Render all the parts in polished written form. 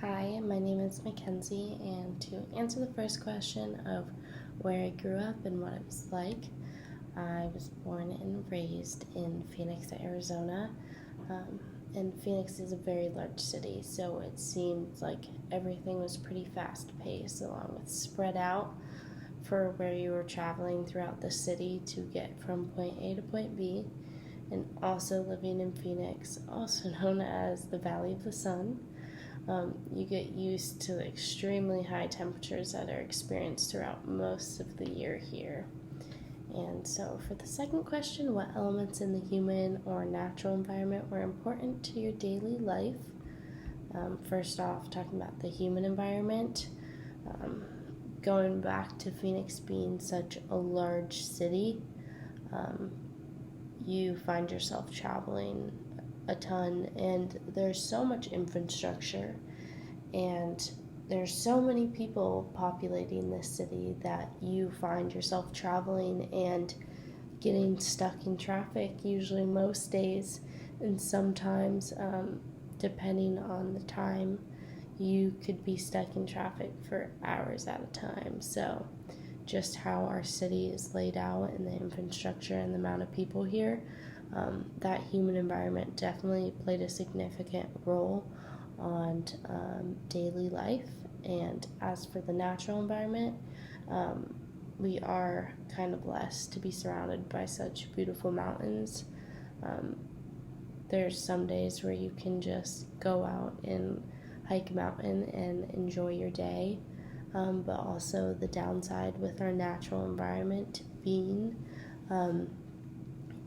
Hi, my name is Mackenzie, and to answer the first question of where I grew up and what it was like, I was born and raised in Phoenix, Arizona. And Phoenix is a very large city, so it seemed like everything was pretty fast paced, along with spread out for where you were traveling throughout the city to get from point A to point B. And also living in Phoenix, also known as the Valley of the Sun. You get used to the extremely high temperatures that are experienced throughout most of the year here. And so, for the second question, what elements in the human or natural environment were important to your daily life? First off, talking about the human environment, going back to Phoenix being such a large city, you find yourself traveling a ton, and there's so much infrastructure, and there's so many people populating this city that you find yourself traveling and getting stuck in traffic, usually most days, and sometimes, depending on the time, you could be stuck in traffic for hours at a time. So just how our city is laid out and the infrastructure and the amount of people here, that human environment definitely played a significant role on daily life. And as for the natural environment, we are kind of blessed to be surrounded by such beautiful mountains. Um, there's some days where you can just go out and hike a mountain and enjoy your day. But also the downside with our natural environment being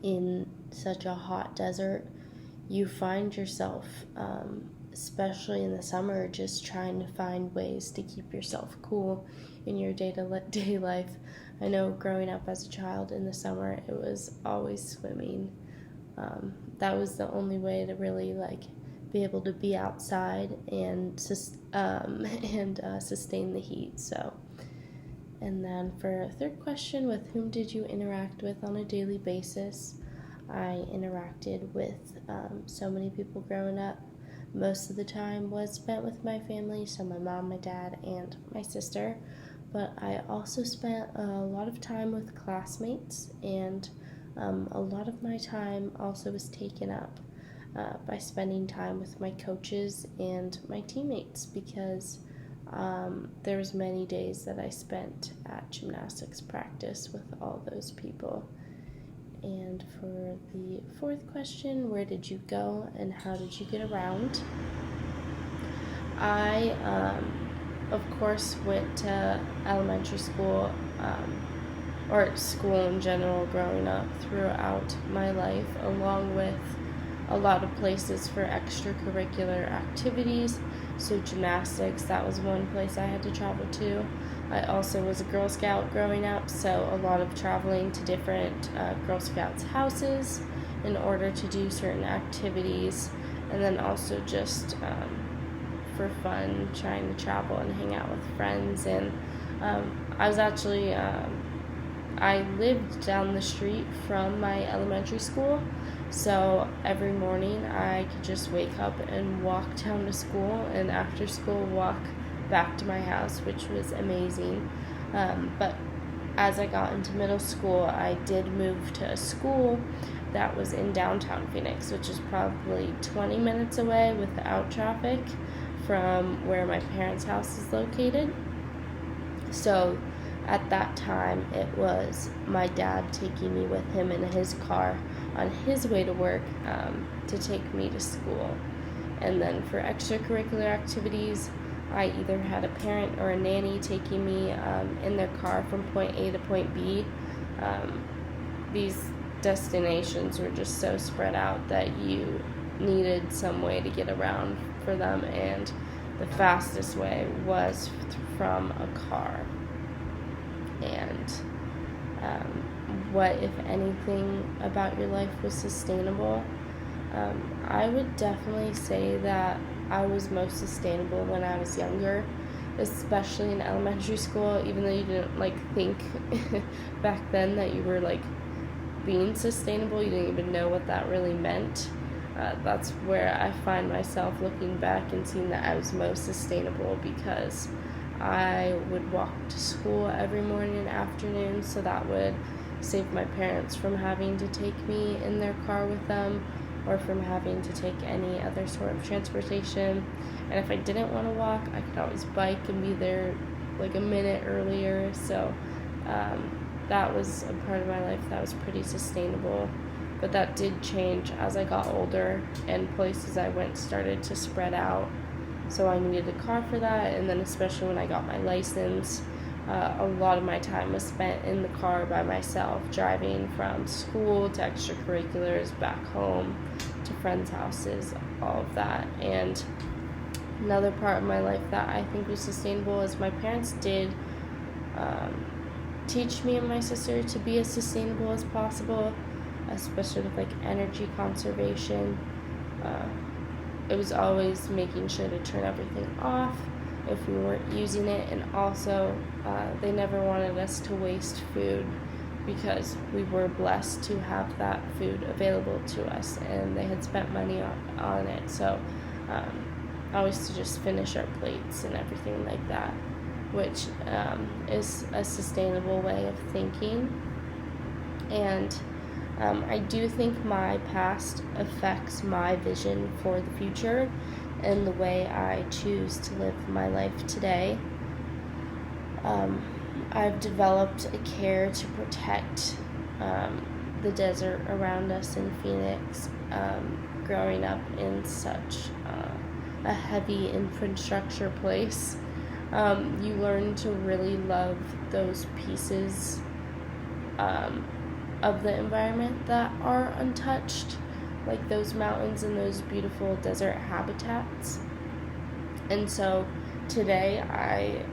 in such a hot desert, you find yourself, especially in the summer, just trying to find ways to keep yourself cool in your day-to-day life. I know growing up as a child in the summer, it was always swimming. That was the only way to really be able to be outside and sustain the heat. So, and then for a third question, with whom did you interact with on a daily basis? I interacted with so many people growing up. Most of the time was spent with my family, so my mom, my dad, and my sister. But I also spent a lot of time with classmates, and a lot of my time also was taken up by spending time with my coaches and my teammates, because there was many days that I spent at gymnastics practice with all those people. And for the fourth question, where did you go and how did you get around? I, of course, went to elementary school, or school in general growing up throughout my life, along with a lot of places for extracurricular activities. So gymnastics, that was one place I had to travel to. I also was a Girl Scout growing up, so a lot of traveling to different Girl Scouts' houses in order to do certain activities, and then also just for fun, trying to travel and hang out with friends. And I was actually, I lived down the street from my elementary school, so every morning I could just wake up and walk down to school, and after school walk back to my house, which was amazing. But as I got into middle school, I did move to a school that was in downtown Phoenix, which is probably 20 minutes away without traffic from where my parents' house is located. So at that time, it was my dad taking me with him in his car on his way to work to take me to school. And then for extracurricular activities, I either had a parent or a nanny taking me in their car from point A to point B. These destinations were just so spread out that you needed some way to get around for them, and the fastest way was from a car. And what, if anything, about your life was sustainable? I would definitely say that I was most sustainable when I was younger, especially in elementary school, even though you didn't think back then that you were being sustainable. You didn't even know what that really meant. that's where I find myself looking back and seeing that I was most sustainable, because I would walk to school every morning and afternoon, so that would save my parents from having to take me in their car with them or from having to take any other sort of transportation. And if I didn't want to walk, I could always bike and be there like a minute earlier. So that was a part of my life that was pretty sustainable. But that did change as I got older and places I went started to spread out. So I needed a car for that, and then especially when I got my license, a lot of my time was spent in the car by myself, driving from school to extracurriculars, back home, to friends' houses, all of that. And another part of my life that I think was sustainable is my parents did teach me and my sister to be as sustainable as possible, especially with like energy conservation. It was always making sure to turn everything off if we weren't using it, and also they never wanted us to waste food, because we were blessed to have that food available to us, and they had spent money on it. So always to just finish our plates and everything like that, which is a sustainable way of thinking. And I do think my past affects my vision for the future and the way I choose to live my life today. I've developed a care to protect the desert around us in Phoenix, growing up in such a heavy infrastructure place. You learn to really love those pieces of the environment that are untouched, like those mountains and those beautiful desert habitats. And so today I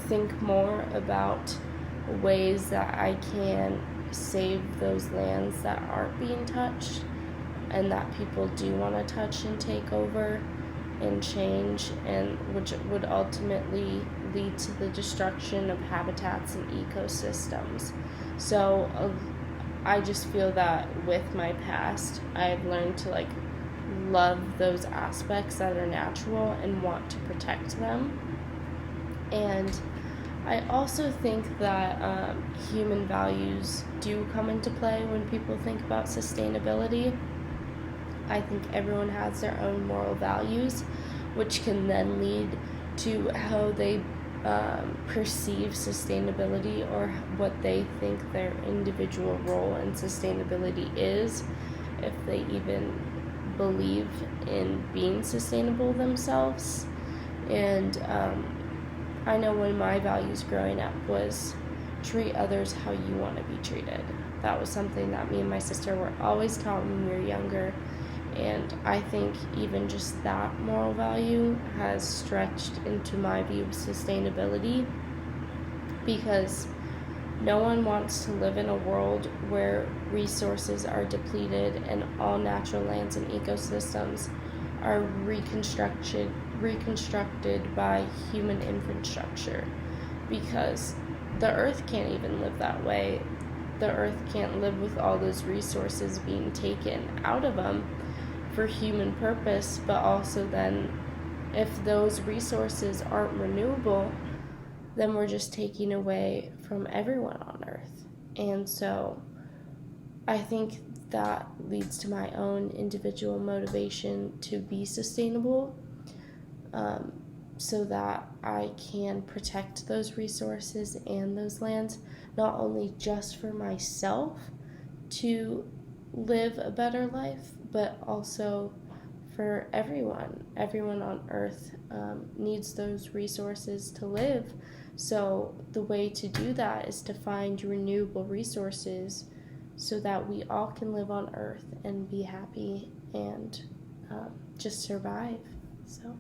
think more about ways that I can save those lands that aren't being touched and that people do want to touch and take over and change, and which would ultimately lead to the destruction of habitats and ecosystems. So I just feel that with my past, I've learned to love those aspects that are natural and want to protect them. And I also think that human values do come into play when people think about sustainability. I think everyone has their own moral values, which can then lead to how they perceive sustainability, or what they think their individual role in sustainability is, if they even believe in being sustainable themselves. And I know when my values growing up was treat others how you want to be treated. That was something that me and my sister were always taught when we were younger. And I think even just that moral value has stretched into my view of sustainability, because no one wants to live in a world where resources are depleted and all natural lands and ecosystems are reconstructed by human infrastructure, because the earth can't even live that way. The earth can't live with all those resources being taken out of them for human purpose, but also then if those resources aren't renewable, then we're just taking away from everyone on earth. And so I think that leads to my own individual motivation to be sustainable, so that I can protect those resources and those lands, not only just for myself to live a better life, but also for everyone. Everyone on earth needs those resources to live. So the way to do that is to find renewable resources so that we all can live on earth and be happy and just survive. So